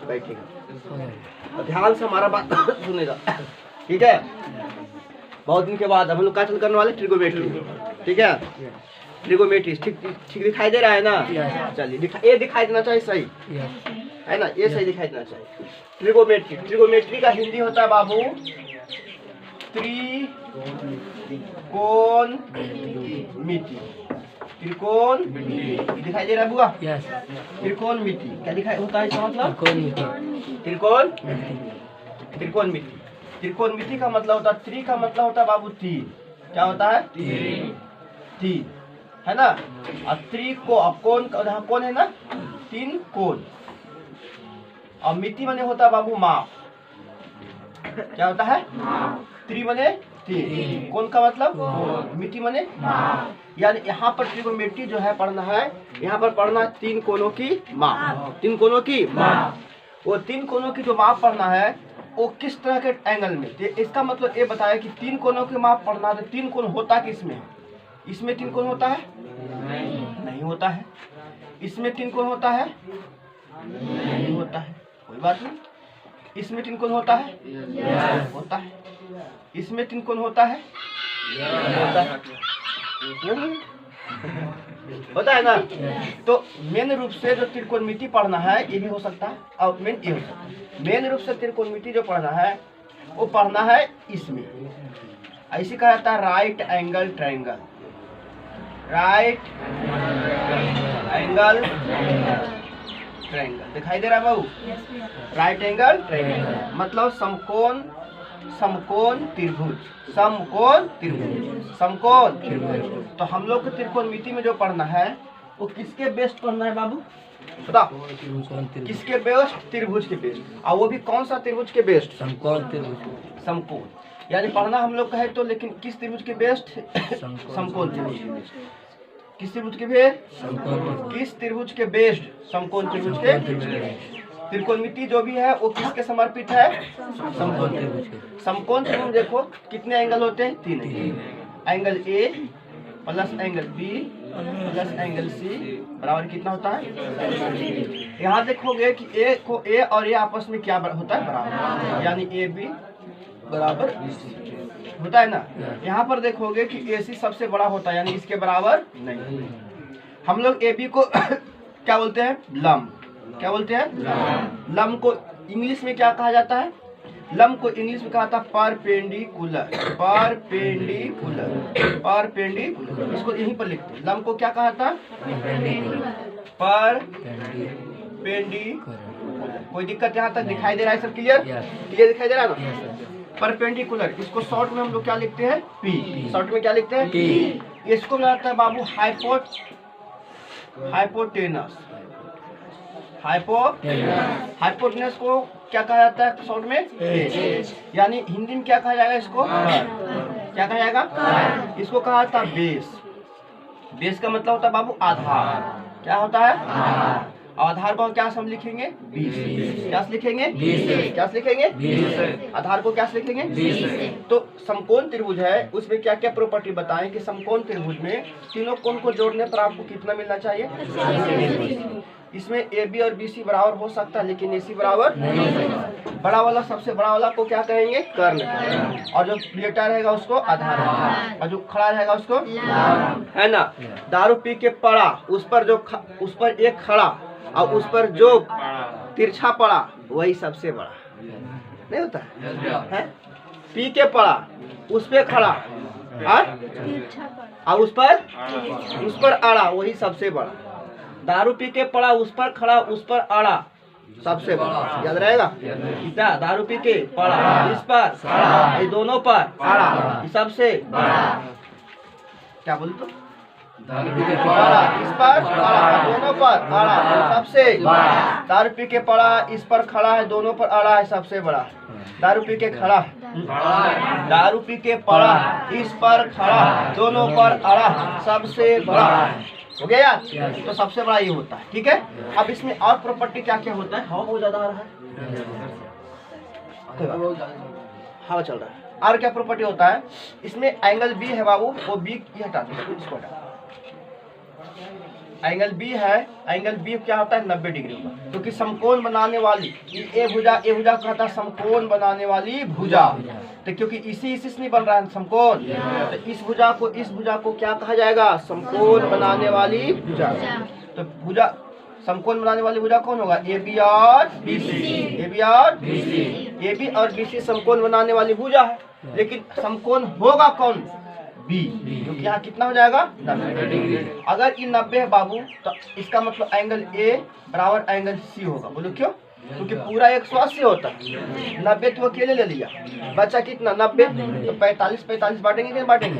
बैठेगा। ध्यान से हमारा बात सुनेगा, ठीक है। बहुत दिन के बाद हम लोग क्या करने वाले, ट्रिगोमेट्री, ठीक है। ट्रिगोमेट्री ठीक दिखाई दे रहा है ना? चलिए ये दिखाई देना चाहिए, सही है ना? ये सही दिखाई देना चाहिए। ट्रिगोमेट्री, ट्रिगोमेट्री का हिंदी होता है बाबू त्रिकोणमिति। त्रिकोणमिति दिखाई दे रहा है बुआ? त्रिकोणमिति क्या दिखाई होता है इसका मतलब? त्रिकोणमिति। त्रिकोणमिति का मतलब होता है, त्रि का मतलब होता है बाबू तीन। क्या होता है? तीन, है ना? और त्रि को अब कौन है ना, तीन कोण। और मिति माने होता है बाबू माप। क्या होता है? त्रि माने तीन, कोण का मतलब मिति माने माप। यानी यहाँ पर ट्रिगोमेट्री जो है पढ़ना है, यहाँ पर पढ़ना है तीन कोणों की माप। तीन कोणों की माप, वो तीन कोणों की जो माप पढ़ना है वो किस तरह के एंगल में। तो इसका मतलब ये बताया कि तीन कोणों की माप पढ़ना है। तो तीन कोण होता किसमें? इसमें तीन कोण होता है? नहीं होता है। इसमें तीन कोण होता है? नहीं होता है। कोई बात नहीं। इसमें तीन कोण होता है? होता है। इसमें तीन कोण होता है? होता है। होता है ना? तो मेन रूप से जो त्रिकोणमिति पढ़ना है ये भी हो सकता है, और मेन ये हो सकता है। मेन रूप से त्रिकोणमिति जो पढ़ना है वो पढ़ना है इसमें। ऐसे कहा जाता है right angle triangle. Right angle triangle दिखाई दे रहा है बाबू? राइट एंगल ट्रायंगल मतलब समकोण, समकोण त्रिभुज, समकोण त्रिभुज, समकोण त्रिभुज। तो हम लोग को त्रिकोणमिति में जो पढ़ना है वो किसके बेस्ड पढ़ना है बाबू? बताओ किसके बेस्ड? त्रिभुज के बेस्ड। और वो भी कौन सा त्रिभुज के बेस्ड? समकोण त्रिभुज। समकोण यानी पढ़ना हम लोग कहे तो, लेकिन किस त्रिभुज के बेस्ड? समकोण त्रिभुज के बेस्ड। किस त्रिभुज के बेस्ड? किस त्रिभुज के बेस्ड? समकोण त्रिभुज के। त्रिकोणमिति जो भी है वो किसके समर्पित है? समकोण त्रिभुज के। समकोण त्रिभुज देखो कितने एंगल होते हैं? तीन angle. A plus angle B plus angle C बराबर कितना होता है? यहाँ देखोगे कि ए और ए आपस में क्या होता है? बराबर, यानी ए बी बराबर होता है ना। यहाँ पर देखोगे कि ए सी सबसे बड़ा होता है, यानी इसके बराबर नहीं। हम लोग ए बी को क्या बोलते हैं? लंब। क्या बोलते हैं? लंब को इंग्लिश में क्या कहा जाता है? लंब को इंग्लिश में कहा था परपेंडिकुलर। परपेंडिकुलर, परपेंडिकुलर इसको यहीं पर लिखते हैं। लंब को क्या कहा था? परपेंडिकुलर। कोई दिक्कत यहाँ तक दिखाई दे रहा है? सब क्लियर? क्लियर दिखाई दे रहा है ना? परपेंडिकुलर इसको शॉर्ट में हम लोग क्या लिखते हैं? पी। शॉर्ट में क्या लिखते हैं? पी। इसको मिलाता है बाबू हाइपोटेनस। हाइपोटेनस को क्या कहा जाता है शॉर्ट में? यानी हिंदी में क्या कहा जाएगा इसको? क्या कहा जाएगा? इसको कहा जाता है बेस। बेस का मतलब होता है बाबू आधार। क्या होता है? आधार को क्या हम लिखेंगे? 20। क्या लिखेंगे? 20। क्या लिखेंगे? 20। आधार को क्या लिखेंगे? 20। तो समकोण त्रिभुज है, उसमें क्या क्या प्रॉपर्टी बताएं कि समकोण त्रिभुज में तीनों कोण को जोड़ने पर आपको कितना मिलना चाहिए? इसमें ए बी और बी सी बराबर हो सकता है, लेकिन ए सी बराबर नहीं। बड़ा वाला, सबसे बड़ा वाला को क्या कहेंगे? कर्ण। और जो लेटा रहेगा उसको आधार, और जो खड़ा रहेगा उसको है ना। दारू पी के पड़ा, उस पर एक खड़ा और उस पर जो तिरछा पड़ा वही सबसे बड़ा नहीं होता है? पी के पड़ा, उस पे खड़ा और उस पर अड़ा वही सबसे बड़ा। दारू पी के पड़ा, उस पर खड़ा, उस पर अड़ा सबसे बड़ा। याद रहेगा? क्या? दारू पी के पड़ा, इस पर खड़ा, ये दोनों पर अड़ा, सबसे बड़ा। क्या बोलते? दारू पी के पड़ा, इस पर खड़ा, दोनों पर अड़ा, सबसे बड़ा। दारू पी के पड़ा, इस पर खड़ा है, दोनों पर अड़ा है, सबसे बड़ा। दारू पी के खड़ा, दारू पी के पड़ा, इस पर खड़ा, दोनों पर अड़ा, सबसे बड़ा। हो गया यार? तो सबसे बड़ा ये होता है, ठीक है। अब इसमें और प्रॉपर्टी क्या क्या होता है? हवा बहुत ज्यादा आ रहा है, हवा चल रहा है। और क्या प्रॉपर्टी होता है इसमें? एंगल बी है बाबू, वो बी ये हटा दो, इसको हटा। एंगल बी है, एंगल बी क्या होता है 90 डिग्री होगा, क्योंकि समकोण बनाने वाली ए भुजा कहता है समकोण बनाने वाली भुजा, तो क्योंकि इसी से नहीं बन रहा है समकोण, तो इस भुजा को क्या कहा जाएगा, समकोण बनाने वाली भुजा। तो भुजा समकोण बनाने वाली भुजा कौन होगा, ए बी और बी सी, ए बी और बी सी, ए बी और बी सी समकोण बनाने वाली भुजा है, लेकिन समकोण होगा कौन, बी, क्योंकि यहाँ कितना हो जाएगा 90 डिग्री। अगर ये 90 है बाबू, तो इसका मतलब एंगल ए बराबर एंगल सी होगा। बोलो क्यों, क्योंकि पूरा 180 होता है, 90 तो अकेले ले लिया, बचा कितना 90, तो 45 बांटेंगे कि नहीं बांटेंगे।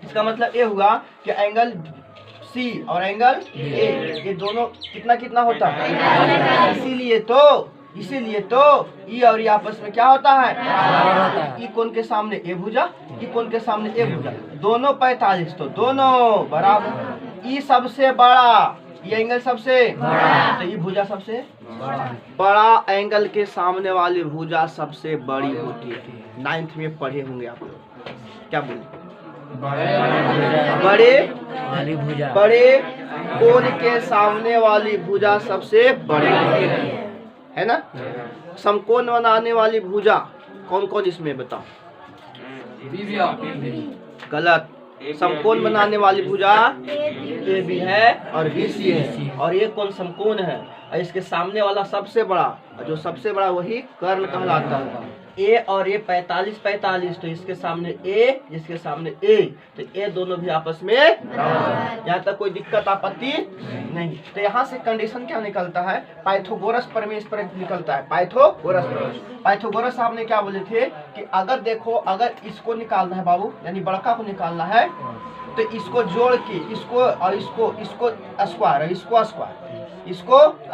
इसका मतलब ये हुआ कि एंगल सी और एंगल ए ये दोनों कितना होता है, इसीलिए तो ई और ई आपस में क्या होता है, ई कोण के सामने ए भुजा, ई कोण के सामने ए भुजा, दोनों 45, तो दोनों बराबर। ई सबसे बड़ा, ये एंगल सबसे बड़ा, तो ये भुजा सबसे बड़ा, एंगल के सामने वाली भुजा सबसे बड़ी होती है। 9th में पढ़े होंगे आप लोग, क्या बोले, बड़े कोण के सामने वाली भुजा सबसे बड़ी है ना। समकोण बनाने वाली भुजा कौन कौन इसमें बताओ, गलत, समकोण बनाने वाली भुजा ए बी है और बी सी है, और ये कौन समकोण है, और इसके सामने वाला सबसे बड़ा, जो सबसे बड़ा वही कर्ण कहलाता है। ए और ए 45, तो इसके सामने ए, जिसके सामने ए, तो ये दोनों भी आपस में यहाँ तक कोई दिक्कत आपत्ति नहीं। तो यहाँ से कंडीशन क्या निकलता है, पाइथागोरस प्रमेय पर निकलता है। पाइथागोरस साहब ने क्या बोले थे कि अगर देखो, अगर इसको निकालना है बाबू, यानी बड़का को निकालना है, तो इसको जोड़ के इसको और इसको स्क्वायर, इसका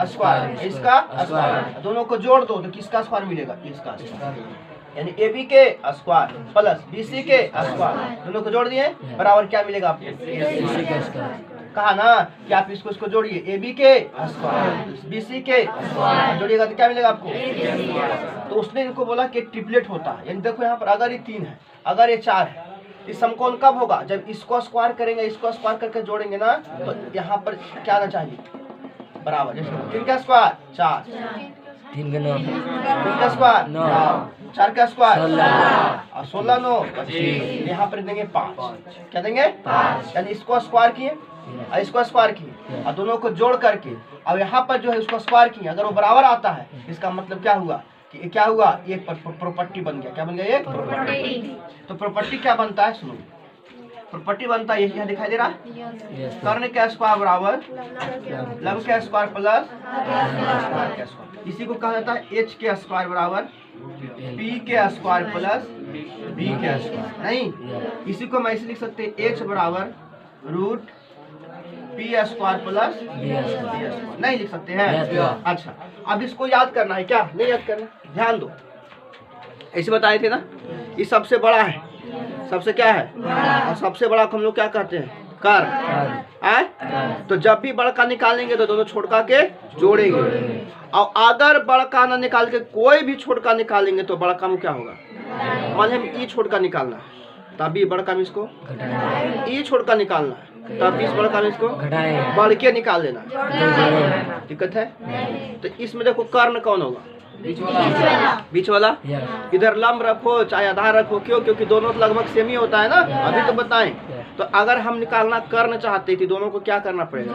स्क्वायर, दोनों को जोड़ दो तो किसका स्क्वायर मिलेगा, इसका स्क्वायर, यानी ए बी के स्क्वायर प्लस बी सी के स्क्वायर, दोनों को जोड़ दिए बराबर क्या मिलेगा आपको, कहा ना कि आप इसको जोड़िए, ए बी के स्क्वायर बी सी के स्क्वायर जोड़िएगा तो क्या मिलेगा आपको। तो उसने इनको बोला कि ट्रिपलेट होता है, यानी देखो यहाँ पर अगर ये 3 है, अगर ये 4 है, इस समकोण कब होगा, जब इसको स्क्वायर करेंगे, इसको स्क्वायर करके जोड़ेंगे ना, तो यहाँ पर क्या आना चाहिए, बराबर। 3 का स्क्वायर 4, 3 का स्क्वायर 9, 4 का स्क्वायर 16 और 16 9 25, यहाँ पर देंगे 5, क्या देंगे 5, यानी इसको स्क्वायर किए और इसको स्क्वायर किए और दोनों को जोड़ करके, अब यहाँ पर जो है उसको स्क्वायर किए, अगर वो बराबर आता है, इसका मतलब क्या हुआ कि क्या हुआ, एक प्रॉपर्टी बन गया, क्या बन गया, एक प्रॉपर्टी। तो प्रॉपर्टी क्या बनता है, सुनो, प्रॉपर्टी बनता है यही यहाँ दिखाई दे रहा है, कर्ण का स्क्वायर बराबर लंब का स्क्वायर प्लस स्क्वायर का स्क्वायर, इसी को कहा जाता है एच के स्क्वायर बराबर पी के स्क्वायर प्लस बी के स्क्वायर। नहीं, इसी को हम ऐसे लिख सकते हैं, एच बराबर root P square plus B square, नहीं लिख सकते हैं। अच्छा, अब इसको याद करना है, क्या नहीं याद करना, ध्यान दो, ऐसे बताए थे ना, ये सबसे बड़ा है, सबसे क्या है, और सबसे बड़ा को हम लोग क्या कहते हैं, कर्ण। तो जब भी बड़का निकालेंगे तो दोनों छोटका के जोड़ेंगे, और अगर बड़का ना निकाल के कोई भी छोटका निकालेंगे तो बड़का में क्या होगा, मान हम ई छोटका निकालना है तभी बड़का में इसको, ई छोटका निकालना है तब इस बड़का में इसको बढ़ के निकाल लेना, दिक्कत है। तो इसमें देखो कर्ण कौन होगा, बीच वाला, इधर लंब रखो चाहे आधार रखो, क्यों, क्योंकि दोनों लगभग सेम ही होता है ना, अभी तो बताएं। तो अगर हम निकालना कर्ण चाहते थे, दोनों को क्या करना पड़ेगा,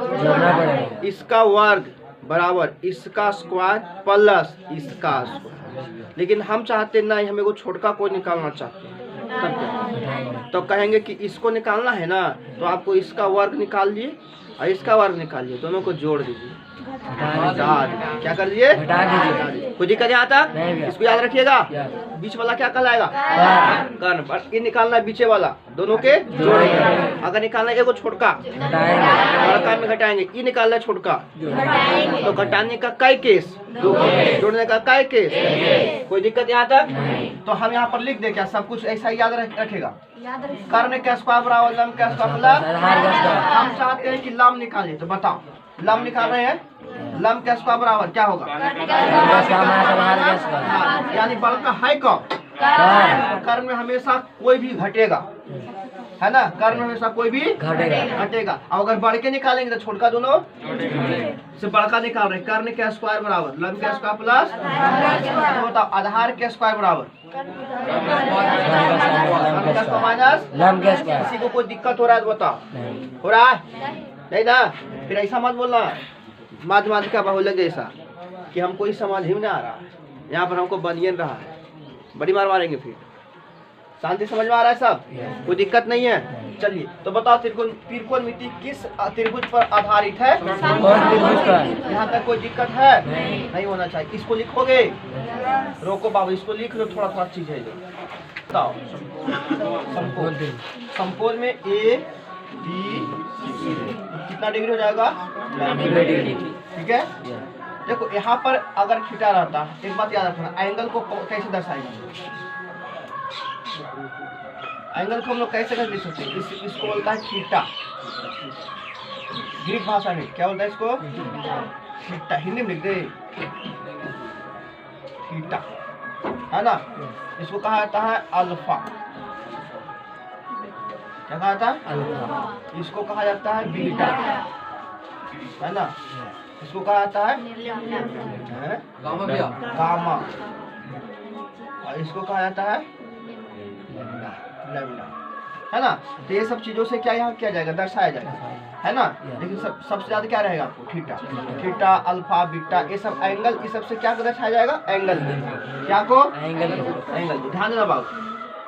इसका वर्ग बराबर इसका स्क्वायर प्लस इसका स्क्वायर, लेकिन हम चाहते नहीं, हमें को छोटका को निकालना चाहते हैं, तब क्या, तो कहेंगे कि इसको निकालना है ना, तो आपको इसका वर्ग निकाल लिए और इसका वर्ग निकाल लिए, दोनों को जोड़ दीजिए, क्या कर दिए, कोई दिक्कत यहाँ तक, इसको याद रखिएगा। बीच वाला क्या कहलाएगा, कर्ण, ये निकालना है बीचे वाला, दोनों के जोड़ेंगे। अगर निकालना है एगो छोटका, बड़का में घटाएंगे, ये निकालना है छोटका, तो घटाने का कई केस, जोड़ने का कई केस, कोई दिक्कत यहाँ तक। तो हम यहाँ पर लिख दे, क्या सब कुछ ऐसा याद रखेगा, कर्ण का स्क्वायर बराबर लंब का स्क्वायर प्लस, हम चाहते हैं कि लंब निकालिए, तो बताओ लंब निकाल रहे हैं, लंब का स्क्वायर बराबर क्या होगा, यानी बड़का है कौन, कर्ण में हमेशा कोई भी घटेगा, है ना, कर्ण हमेशा कोई भी घटेगा। अब अगर बढ़ के निकालेंगे तो छोटका दोनों से बड़का निकाल रहे, कर्ण के स्क्वायर बराबर लंब के स्क्वायर प्लस, तो बताओ आधार के स्क्वायर बराबर माइनस लंब के स्क्वायर। किसी को कोई दिक्कत हो रहा है तो बताओ, हो रहा है नहीं ना? फिर ऐसा मत बोलना माध्यमिका बहुलक जैसा कि हमको इस समझ ही नहीं आ रहा है, यहाँ पर हमको बनियन रहा है, बड़ी मार मारेंगे। फिर शांति समझ में आ रहा है सब, कोई दिक्कत नहीं है? चलिए तो बताओ त्रिकोणमिति किस त्रिभुज पर आधारित है? यहाँ तक कोई दिक्कत है? नहीं होना चाहिए। इसको लिखोगे, रोको बाबू इसको लिख लो, थोड़ा थोड़ा चीज है। बताओ समकोण में ए बी सी कितना डिग्री हो जाएगा? ठीक है। देखो यहाँ पर अगर थीटा रहता, एक बात याद रखना, एंगल को कैसे दर्शाएंगे? एंगल को हम लोग कैसे लिख सकते हैं? इसको बोलता है थीटा, ग्रीक भाषा में क्या बोलता है इसको? थीटा। हिंदी में लिख दे थीटा, है ना? इसको कहा जाता है अल्फा। क्या कहा जाता है? अल्फा। इसको कहा जाता है बीटा, है ना? इसको कहा जाता है गामा, और इसको कहा जाता है लैम्डा, है ना? तो ये सब चीजों से क्या यहाँ किया जाएगा? दर्शाया जाएगा, है ना? लेकिन सबसे ज्यादा क्या रहेगा आपको? थीटा, थीटा, अल्फा, बीटा, ये सब एंगल, इस सब से क्या दर्शाया जाएगा? एंगल। क्या को? एंगल। ध्यान देना बाबू,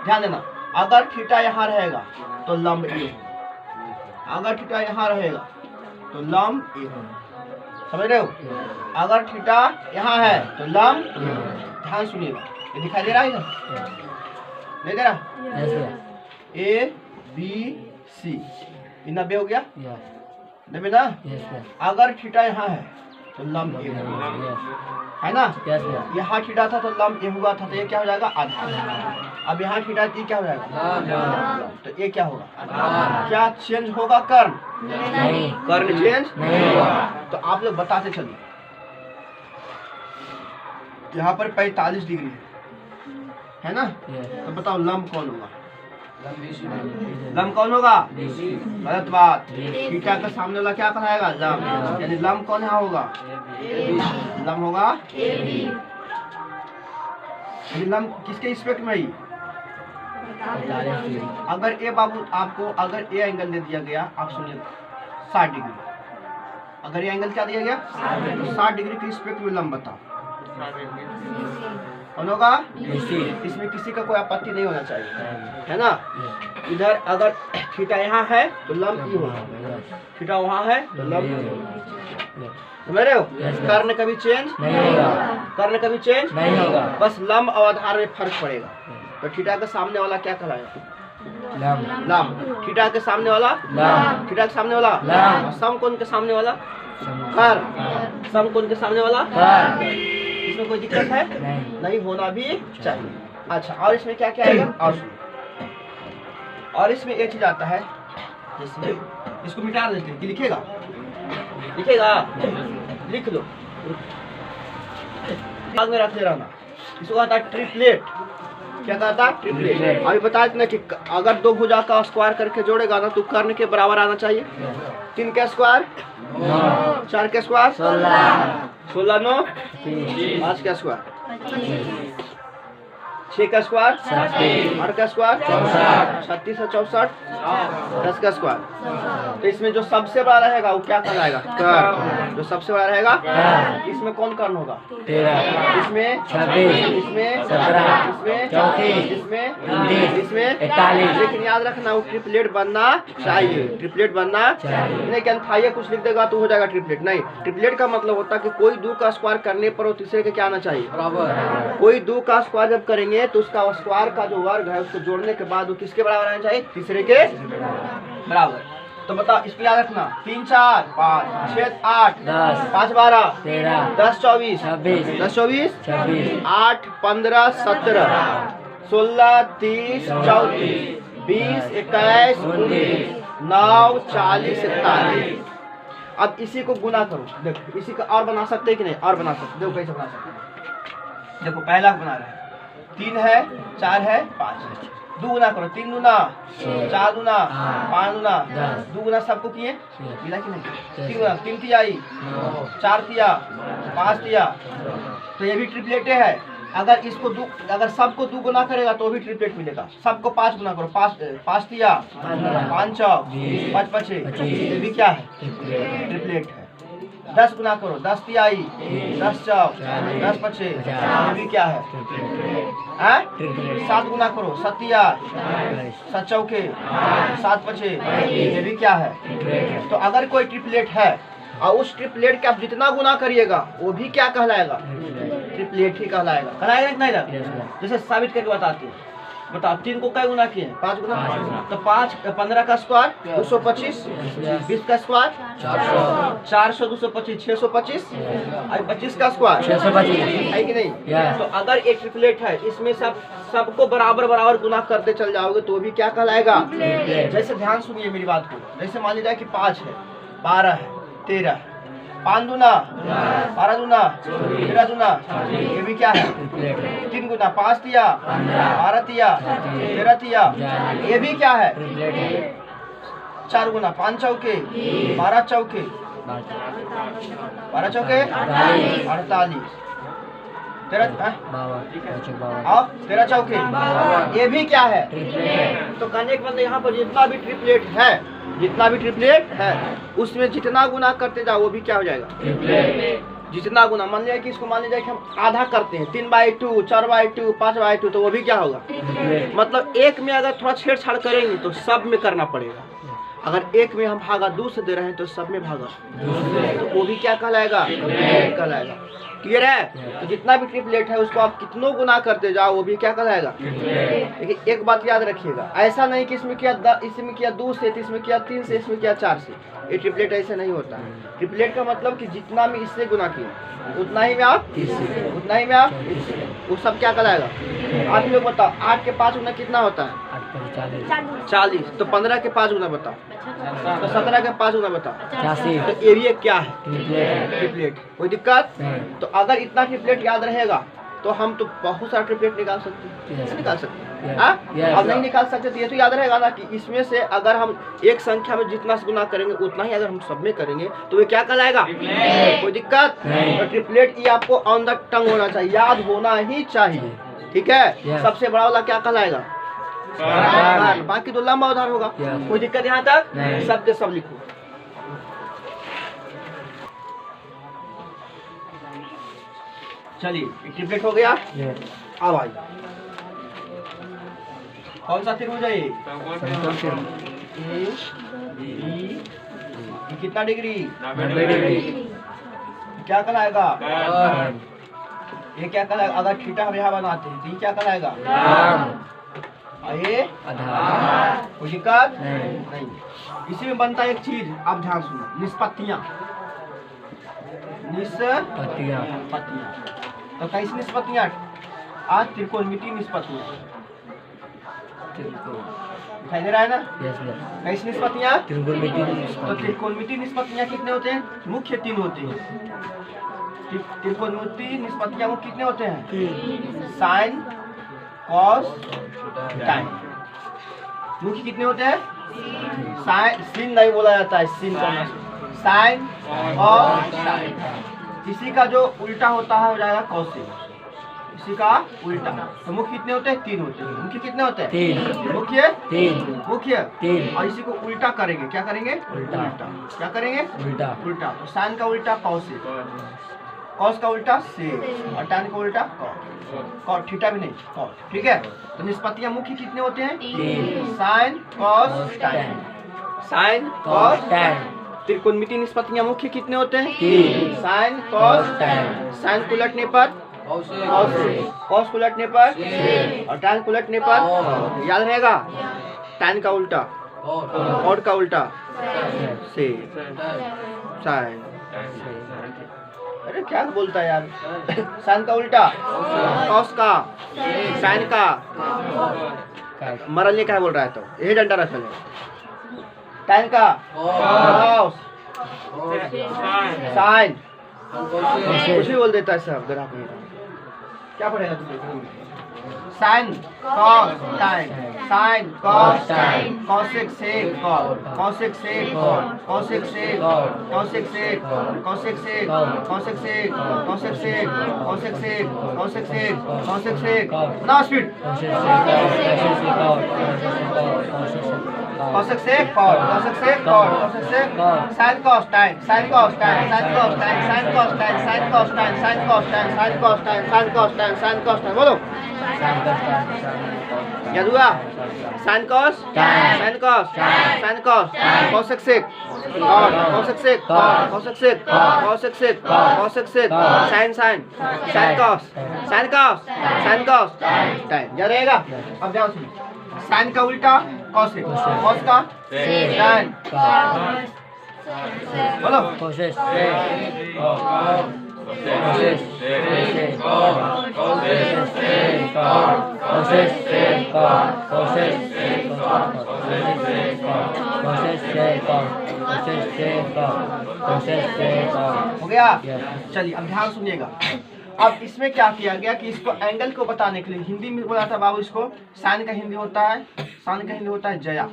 ध्यान देना। अगर थीटा यहाँ रहेगा तो लंब ए, अगर थीटा यहाँ रहेगा तो लंब ए, समझ रहे हो? अगर थीटा यहाँ है तो लंब, ध्यान सुनिएगा, ये दिखाई दे रहा है इधर? नहीं दे रहा? ए बी सी, ये 90 हो गया, 90 ना? अगर थीटा यहाँ है तो लंब ए है ना? यहाँ थीटा था तो लंब ए हुआ था, तो ये क्या हो जाएगा? आधार। अब यहाँ थीटा थी, क्या हो जाएगा? तो ये क्या होगा? क्या चेंज होगा कर्ण? नहीं, कर्ण चेंज नहीं होगा। तो आप लोग बताते चलिए, यहाँ पर 45 डिग्री है ना? तो बताओ लंब कौन होगा? लंब कौन होगा? गलत बात। थीटा के सामने वाला क्या कहलाएगा? लंब। यानी लंब कौन यहाँ होगा? लंब होगा। लंब किसके रिस्पेक्ट में? अगर ए बाबू आपको अगर ए एंगल दे दिया गया, आप सुनिए 60 डिग्री, अगर ये एंगल क्या दिया गया? 60 डिग्री के रिस्पेक्ट में लंब बताओ कौन होगा? इसमें किसी का कोई आपत्ति नहीं होना चाहिए, है ना? इधर अगर थीटा यहाँ है तो लंब ई होगा, थीटा वहाँ है तो लंब, समझ रहे हो? कर्ण कभी चेंज नहीं होगा, कर्ण कभी चेंज नहीं होगा, बस लंब और आधार में फर्क पड़ेगा। तो थीटा के सामने वाला क्या कहलाएगा? लंब। थीटा के सामने वाला लंब, थीटा के सामने वाला लंब, समकोण के सामने वाला कर्ण, समकोण के सामने वाला कर्ण। इसमें कोई दिक्कत है? नहीं होना भी चाहिए। अच्छा, और इसमें क्या क्या आएगा? और इसमें एक चीज आता है, जिसमें इसको मिटा देते हैं, लिखेगा लिखेगा लिख लो, दिमाग में रखते रहना। इसको कहता है ट्रिपलेट। क्या कहता है? ट्रिपलेट। अभी बता देना कि अगर दो भुजा का स्क्वायर करके जोड़ेगा ना तो कर्ण के बराबर आना चाहिए। 3 का स्क्वायर 4 का स्क्वायर 16 9 5 का स्क्वायर 6 का स्क्वायर 8 का स्क्वायर 36 और 64 10 का स्क्वायर। तो इसमें जो सबसे बड़ा रहेगा वो क्या कहलाएगा? कर्ण। जो सबसे बड़ा रहेगा इसमें कौन कर्ण होगा? 13, इसमें 26, इसमें 17, इसमें 34, इसमें 29, इसमें 41। लेकिन याद रखना वो ट्रिपलेट बनना चाहिए, ट्रिपलेट बनना नहीं कि अल्फाइया कुछ लिख देगा तो हो जाएगा ट्रिपलेट। नहीं, ट्रिपलेट का मतलब होता है कि कोई 2 का स्क्वायर करने पर वो तीसरे के क्या आना चाहिए? बराबर। कोई 2 का स्क्वायर जब करेंगे तो उसका स्क्वायर का जो वर्ग है उसको जोड़ने के बाद वो किसके बराबर आना चाहिए? तीसरे के बराबर। तो बताओ इसको याद रखना, 3 4 5 6 8 10 5 12 13 10 24 26 10 24 26 8 15 17 16 30 34 20 21 19 9 40 41। अब इसी को गुना करो। देखो इसी का और बना सकते हैं कि नहीं? और बना सकते। देखो कैसे बना सकते हैं। देखो पहला बना रहे हैं, 3 है 4 है 5 है, दो गुना करो, 3 दूना 4 दूना 5 दूना 2 गुना सबको किए मिला कि नहीं? 3 गुना 3 तिहाई 4 तिया 5 तिया, तो ये भी ट्रिपलेट है। अगर इसको अगर सबको 2 गुना करेगा तो भी ट्रिपलेट मिलेगा। सबको 5 गुना करो, 5 तिया 5 चौक 5 पचे, ये भी क्या है? ट्रिपलेट है। 10 गुना करो, 10 तिहाई 10 चौक 10 पचे, ये भी क्या है? 7 गुना करो, 7 तिया 7 चौके 7 पचे, ये भी क्या है? तो अगर कोई ट्रिपलेट है और उस ट्रिपलेट के आप जितना गुना करिएगा वो भी क्या कहलाएगा? ट्रिपलेट ही कहलाएगा। कहलाएगा कि नहीं? जैसे साबित करके बताते हैं। बताओ 3 को क्या गुना किए? 5 गुना। तो 5 15 का स्क्वायर 225, 20 का स्क्वायर 400 225 625, और 25 का स्क्वायर 625 है कि नहीं? तो अगर एक ट्रिपलेट है, इसमें सबको बराबर बराबर गुना करते चल जाओगे तो भी क्या कहलाएगा? जैसे ध्यान सुनिए मेरी बात को। जैसे मान लीजिए कि 5 है, 12 है, 13 है, 5 दूना 12 दूना 13 दूना, ये भी क्या है? 3 गुना 5 तिया 12 तिया 13 तिया, ये भी क्या है? 4 गुना 5 चौके 12 चौके 12 चौके 48, 13 चौके, ये भी क्या है? तो कहने के मतलब यहाँ पर जितना भी ट्रिपलेट है उसमें जितना गुना करते जाओ वो भी क्या हो जाएगा? जितना गुना। मान लिया कि इसको मान लीजिए कि हम आधा करते हैं, 3/2 4/2 5/2, तो वो भी क्या होगा? मतलब एक में अगर थोड़ा छेड़छाड़ करेंगे तो सब में करना पड़ेगा। अगर एक में हम भागा 2 से दे रहे हैं तो सब में भागा, तो वो भी क्या कहलाएगा? कहलाएगा। क्लियर है? तो जितना भी ट्रिपलेट है उसको आप कितनों गुना करते जाओ वो भी क्या कहलाएगा? लेकिन एक बात याद रखिएगा, ऐसा नहीं कि इसमें किया 2 से, इसमें किया 3 से, इसमें किया 4 से। ये ट्रिपलेट ऐसे नहीं होता है। ट्रिपलेट का मतलब कि जितना में इससे गुना किया उतना ही में आप उतना ही में आप वो सब क्या कहलाएगा? आप लोग बताओ 8 के 5 गुना कितना होता है? 40। तो 15 के 5 गुना बताओ, तो 17 के 5 गुना बताओ, 85। तो ये भी एक क्या है? ट्रिपलेट। कोई दिक्कत? तो अगर इतना ट्रिपलेट याद रहेगा तो हम तो बहुत सारा ट्रिपलेट निकाल सकते हैं। निकाल सकते हैं। अब नहीं निकाल सकते तो ये तो याद रहेगा ना कि इसमें से अगर हम एक संख्या में जितना गुना करेंगे उतना ही अगर हम सब में करेंगे तो ये क्या कहलाएगा? कोई दिक्कत? तो ट्रिपलेट ये आपको ऑन द टंग होना चाहिए, याद होना ही चाहिए। ठीक है? सबसे बड़ा वाला क्या कहलाएगा? बाकी तो लंबा उधार होगा। कोई दिक्कत यहाँ तक? सब के सब लिखो। चलिए ट्रिपलेट हो गया। अब भाई कौन सा त्रिभुज है? कितना डिग्री? 90 डिग्री। क्या कहलाएगा? ये क्या कहलाएगा? अगर थीटा हम यहाँ बनाते हैं तो ये क्या कहलाएगा? ये कोई दिक्कत नहीं। इसी में बनता है एक चीज, आप ध्यान सुनो, निष्पत्तियां। तो कैसी निष्पत्तियां? आज त्रिकोणमितीय निष्पत्तियां दिखाई दे रहा है ना? कैसी निष्पत्तियां? तो त्रिकोणमितीय निष्पत्तियां कितने होते हैं? मुख्य 3 होते हैं। त्रिकोणमितीय निष्पत्तियां मुख्य कितने होते हैं? साइन कॉस टाइन। मुख्य कितने होते हैं? साइन, sin नहीं बोला जाता है, sin का साइन और टाइन। इसी का जो उल्टा होता है हो जाएगा कॉसिक। इसी का उल्टा। तो मुख्य कितने होते हैं? 3 होते हैं। मुख्य कितने होते हैं? 3। मुख्य 3। और इसी को उल्टा करेंगे, क्या करेंगे? उल्टा। क्या करेंगे? उल्टा। तो साइन का उल्टा कॉसिक, कॉस का उल्टा सेक, और टैन का उल्टा कॉट। थीटा भी नहीं, कॉट। ठीक है? तो निष्पत्तियां मुख्य कितने होते हैं? 3। Sine cos tan. Sine cos tan. त्रिकोणमितीय निष्पत्तियां मुख्य कितने होते हैं? 3। Sine cos tan. साइन को उलटने पर कॉस को उलटने पर और टैन को उलटने पर याद रहेगा? टैन का उल्टा कॉट का उल्टा सेक साइन। अरे क्या बोलता है यार? साइन का उल्टा कॉस का, साइन का मरल क्या बोल रहा है? तो यही डंडा रख ले। टैन का कॉस साइन कुछ भी बोल देता है सब। क्या पढ़ेगा तुम? Sine cos tan. Sine cos cosec sec cosec sec cosec sec cosec sec cosec sec cosec sec cosec sec cosec sec cosec sec cosec sec ना speed cosec sec cosec sec cosec sec sine cos tan sine cos tan sine cos tan sine cos tan sine cos tan sine cos tan sine cos tan sine cos tan sine cos tan बोलो याद हुआ sine cos sine cos sine cos cosec sec cosec sec cosec sec cosec sec cosec sec sine sine sine cos sine cos sine cos tan याद रहेगा। अब ध्यान सुनो sign का उल्टा कॉसेक कॉस का साइन बोलो कोशिश हो गया। चलिए अब ध्यान सुनिएगा। अब इसमें क्या किया गया कि इसको एंगल को बताने के लिए हिंदी में बोला था बाबू इसको साइन का हिंदी होता है साइन का हिंदी होता है जया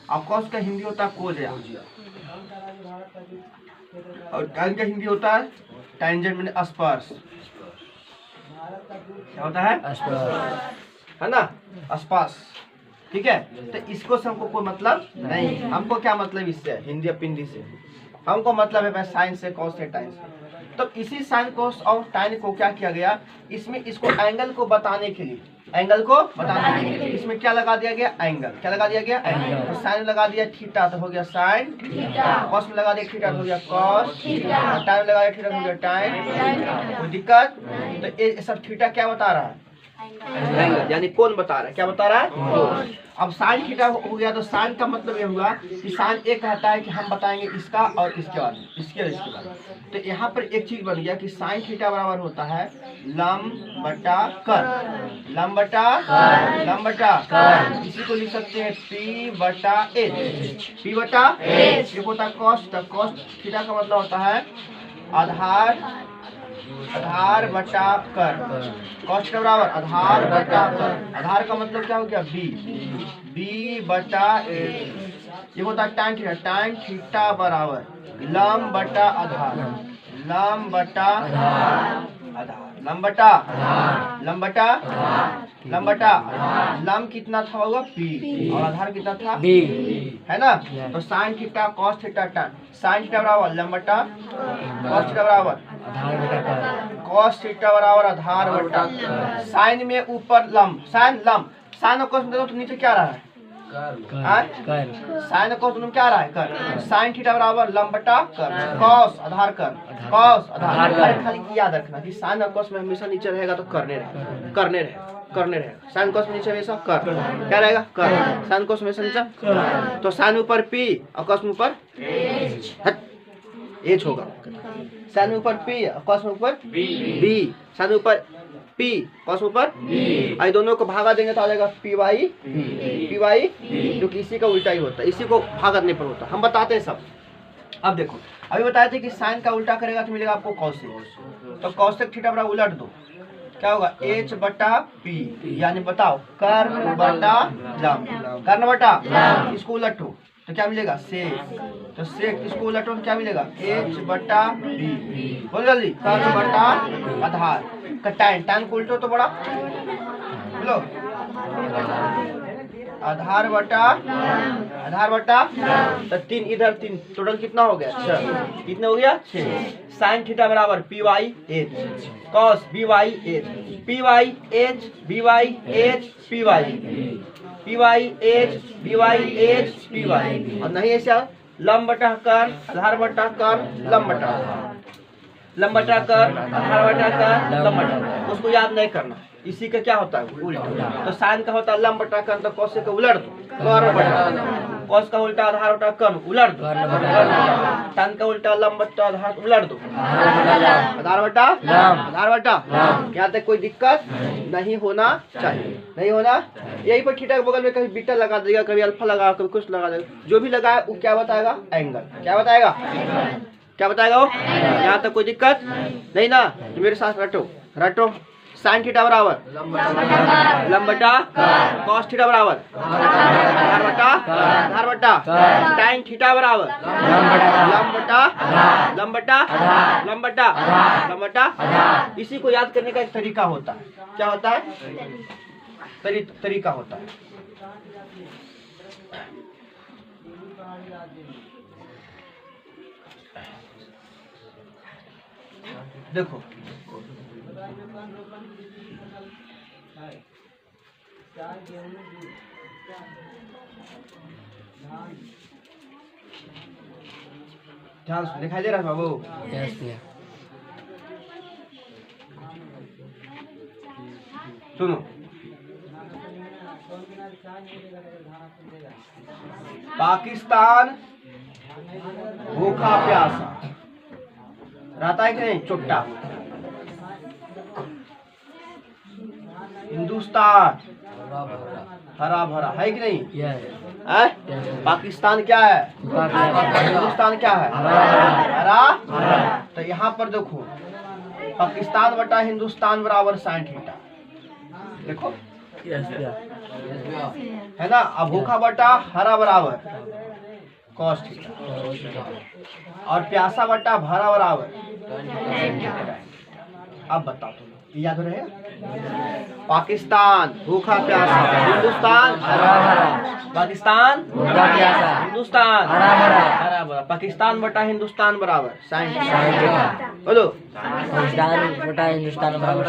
और कॉस का हिंदी होता है को जया और टैन का हिंदी होता है टेंजेंट में स्पर्श क्या होता है ना स्पर्श ठीक है। तो इसको से हमको कोई मतलब नहीं हमको क्या मतलब इससे हिंदी पिंडी से हमको मतलब है साइन से कॉस से टाइन से। तो इसी साइन कॉस और टाइन को क्या किया गया इसमें इसको एंगल को बताने के लिए एंगल को बताने के लिए इसमें क्या लगा दिया गया एंगल क्या लगा दिया गया एंगल। तो साइन लगा दिया थीटा तो हो गया साइन कॉस में लगा दिया थीटा तो हो गया कॉस टाइन में लगा दिया थीटा तो हो गया टाइन। कोई दिक्कत तो ये सब थीटा क्या बता रहा है एंगल यानी कौन बता रहा है क्या बता रहा है। अब साइन थीटा हो गया तो साइन का मतलब ये हुआ कि साइन एक कहता है कि हम बताएंगे इसका और इसके बाद इसके और इसके बाद। तो यहाँ पर एक चीज बन गया कि साइन थीटा बराबर होता है लंब बटा कर लंब बटा इसी को लिख सकते हैं पी बटा एच पी बटा एच ये होता है कॉस। तो कॉस थीटा का मतलब होता है आधार बटा कर कॉस का बराबर आधार बटा कर। आधार का मतलब क्या हो गया बी बटा एच ये होता है टाइन थीटा बराबर लंब बटा आधार लंब बटा आधार लंब बटा लंब कितना था होगा पी और आधार कितना था बी है ना। तो साइन थीटा कॉस थीटा टाइन साइन थीटा बराबर लंब बटा कॉस थीटा बराबर कॉस थीटा बराबर आधार बटा साइन में ऊपर लंब साइन और कॉस में तो नीचे क्या रहा है साइन और कॉस दोनों क्या रहा है कर। साइन थीटा बराबर लंब बटा कर कॉस आधार कर कॉस आधार खाली याद रखना कि साइन और कॉस में हमेशा नीचे रहेगा तो करने रहेगा साइन कॉस में नीचे हमेशा कर क्या रहेगा कर साइन कॉस में नीचे तो साइन ऊपर पी और कॉस में ऊपर एच होगा साइन ऊपर पी और कॉस में ऊपर बी साइन ऊपर पी कॉस ऊपर आई दोनों को भागा देंगे तो आ जाएगा पी वाई जो कि इसी का उल्टा ही होता है इसी को भागा नहीं पर होता हम बताते हैं सब। अब देखो अभी बताए थे कि साइन का उल्टा करेगा तो मिलेगा आपको कॉसेक। तो कॉसेक थीटा बराबर उलट दो क्या होगा एच बटा पी यानी बताओ कर्ण बटा लंब कर्ण बटा इसको उलटो तो क्या मिलेगा सेक। तो सेक इसको उलटो तो क्या मिलेगा एच बटा बी बोल जल्दी कर्ण बटा आधार का टाइन को उल्टो तो बड़ा बोलो आधार बटा तो तीन इधर तीन टोटल कितना हो गया 6 कितना हो गया 6। साइन थीटा बराबर P by H cos B by H P by H B by H P by H P by और नहीं ऐसा लंब बटा कर आधार बटा कर लंब बटा कर आधार बटा कर लंब बटा उसको याद नहीं करना इसी का क्या होता है उल्टा। तो साइन का होता है लंब बटा कर तो कॉस का उलट दो कर्ण बटा कॉस का उल्टा आधार बटा कर्ण उलट दो साइन का उल्टा लंब बटा आधार उलट दो आधार बटा यहाँ तक कोई दिक्कत नहीं होना चाहिए नहीं होना। यही पर थीटा के बगल में कभी बीटा लगा देगा कभी अल्फा लगा कभी कुछ लगा देगा जो भी लगाए वो क्या बताएगा एंगल क्या बताएगा वो यहाँ तक कोई दिक्कत नहीं ना। मेरे साथ रटो साइन थीटा बराबर लंब बटा कॉस थीटा बराबर आधार बटा टाइन थीटा बराबर लंब बटा। इसी को याद करने का एक तरीका होता है। क्या होता है? तरीका होता है। देखो ध्यान से दिखाई दे रहा है बाबू? सुनो, पाकिस्तान भूखा प्यासा रहता है कि नहीं? चुट्टा। हिंदुस्तान हरा भरा है कि नहीं? पाकिस्तान क्या है? हिंदुस्तान क्या है? हरा। तो यहाँ पर देखो, पाकिस्तान बटा हिंदुस्तान बराबर साइन थीटा। देखो है ना। अब भूखा बटा हरा बराबर कॉस थीटा और प्यासा बटा भरा बराबर। अब बताओ तुम, याद रहेगा? पाकिस्तान भूखा प्यासा, हिंदुस्तान हरा भरा। पाकिस्तान भूखा प्यासा, हिंदुस्तान हरा भरा। पाकिस्तान बटा हिंदुस्तान बराबर साइन थीटा। बोलो, पाकिस्तान बटा हिंदुस्तान बराबर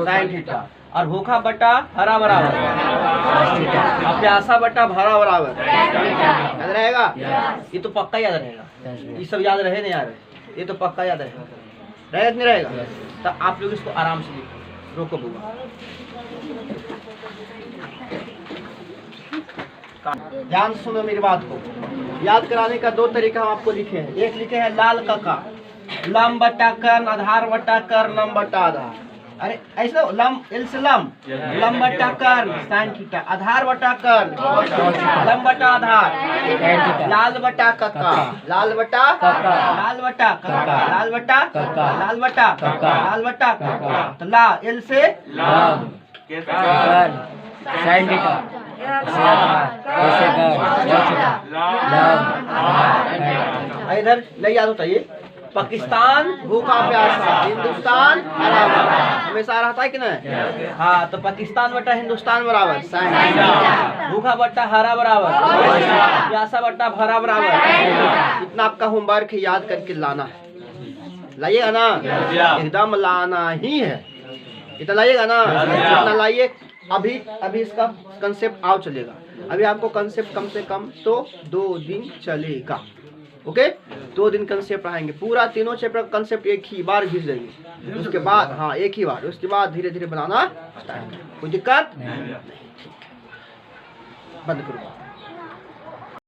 साइन थीटा और भूखा बटा हरा बराबर और प्यासा बटा भरा बराबर। याद रहेगा? ये तो पक्का याद रहेगा। ये सब याद रहे नहीं यार? ये तो पक्का याद रहेगा। रहेगा नहीं रहेगा? तो आप लोग इसको आराम से लिखो। रोको बुआ, ध्यान सुनो मेरी बात को। याद कराने का दो तरीका हम आपको लिखे हैं। एक लिखे हैं लाल कका, लंब बटा कर्ण आधार बटा कर्ण लंब बटा आधार। अरे ऐसा लंब एल से लंब बटा कर्ण साइन थीटा आधार बटा कर्ण लंब बटा आधार लाल बटा कक्का लाल बटा तो ला एल से साइन थीटा इधर नहीं याद होता ये। पाकिस्तान भूखा प्यासा, हिंदुस्तान हरा भरा हमेशा रहता है कि नहीं? हाँ, तो पाकिस्तान बटा हिंदुस्तान बराबर साइन, भूखा बटा हरा बराबर, प्यासा बटा भरा बराबर। इतना आपका होमवर्क याद करके लाना है। लाइएगा ना? एकदम लाना ही है। इतना लाइएगा ना? इतना लाइए। अभी इसका कंसेप्ट आओ चलेगा। अभी आपको कंसेप्ट कम से कम तो 2 दिन चलेगा। ओके, 2 दिन कंसेप्ट आएंगे। पूरा तीनों चैप्टर कंसेप्ट एक ही बार घिस देंगे। उसके बाद हाँ एक ही बार, उसके बाद धीरे धीरे बनाना स्टार्ट। कोई दिक्कत नहीं। बंद करो।